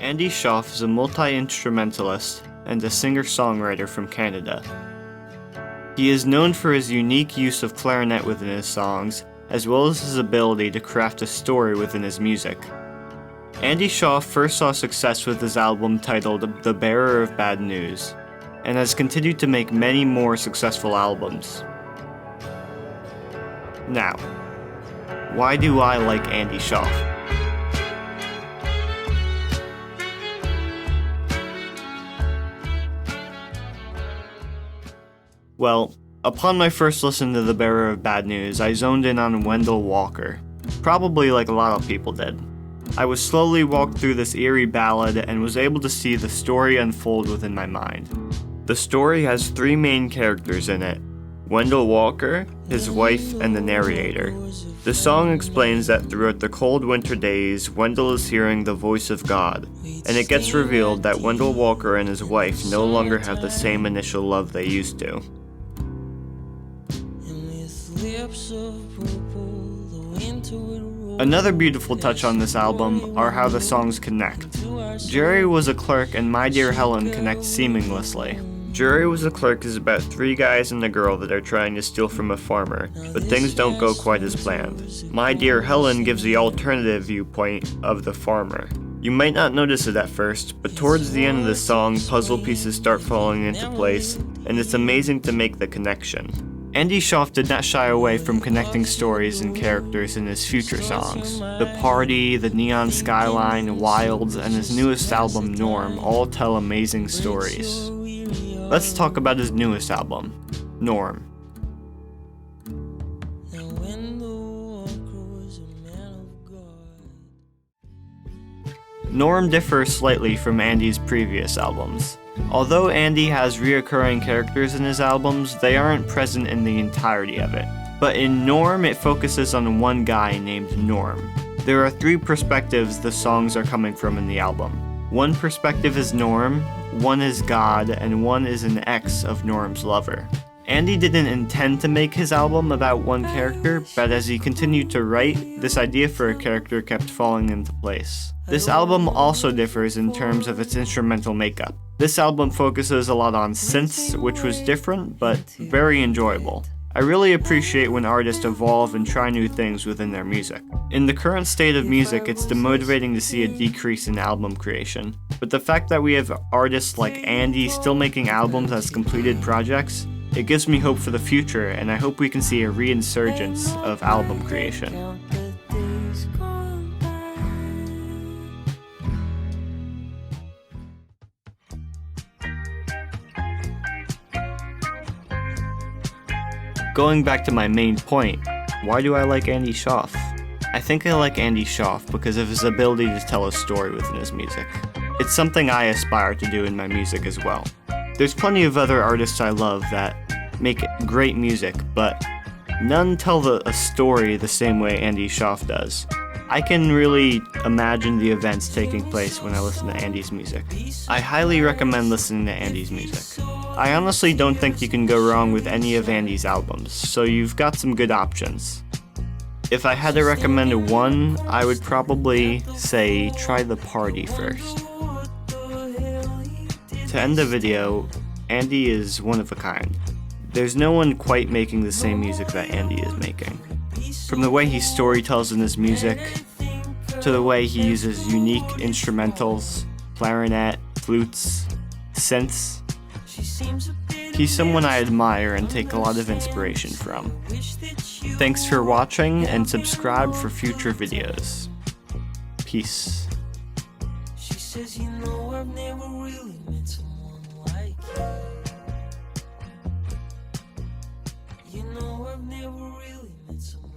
Andy Shauf is a multi-instrumentalist and a singer-songwriter from Canada. He is known for his unique use of clarinet within his songs, as well as his ability to craft a story within his music. Andy Shaun first saw success with his album titled The Bearer of Bad News, and has continued to make many more successful albums. Now, why do I like Andy Shaun? Well, upon my first listen to The Bearer of Bad News, I zoned in on Wendell Walker, probably like a lot of people did. I was slowly walked through this eerie ballad and was able to see the story unfold within my mind. The story has three main characters in it: Wendell Walker, his wife, and the narrator. The song explains that throughout the cold winter days, Wendell is hearing the voice of God, and it gets revealed that Wendell Walker and his wife no longer have the same initial love they used to. Another beautiful touch on this album are how the songs connect. Jerry Was a Clerk and My Dear Helen connect seamlessly. Jerry Was a Clerk is about three guys and a girl that are trying to steal from a farmer, but things don't go quite as planned. My Dear Helen gives the alternative viewpoint of the farmer. You might not notice it at first, but towards the end of the song, puzzle pieces start falling into place, and it's amazing to make the connection. Andy Shauf did not shy away from connecting stories and characters in his future songs. The Party, The Neon Skyline, Wilds, and his newest album, Norm, all tell amazing stories. Let's talk about his newest album, Norm. Norm differs slightly from Andy's previous albums. Although Andy has reoccurring characters in his albums, they aren't present in the entirety of it. But in Norm, it focuses on one guy named Norm. There are three perspectives the songs are coming from in the album. One perspective is Norm, one is God, and one is an ex of Norm's lover. Andy didn't intend to make his album about one character, but as he continued to write, this idea for a character kept falling into place. This album also differs in terms of its instrumental makeup. This album focuses a lot on synths, which was different, but very enjoyable. I really appreciate when artists evolve and try new things within their music. In the current state of music, it's demotivating to see a decrease in album creation. But the fact that we have artists like Andy still making albums as completed projects, it gives me hope for the future, and I hope we can see a reinsurgence of album creation. Going back to my main point, why do I like Andy Shaun? I think I like Andy Shaun because of his ability to tell a story within his music. It's something I aspire to do in my music as well. There's plenty of other artists I love that make great music, but none tell a story the same way Andy Shaun does. I can really imagine the events taking place when I listen to Andy's music. I highly recommend listening to Andy's music. I honestly don't think you can go wrong with any of Andy's albums, so you've got some good options. If I had to recommend one, I would probably say try The Party first. To end the video, Andy is one of a kind. There's no one quite making the same music that Andy is making. From the way he storytells in his music, to the way he uses unique instrumentals, clarinet, flutes, synths, he's someone I admire and take a lot of inspiration from. Thanks for watching, and subscribe for future videos. Peace. She says, you know, I've never really met someone like you. You know, I've never really met someone.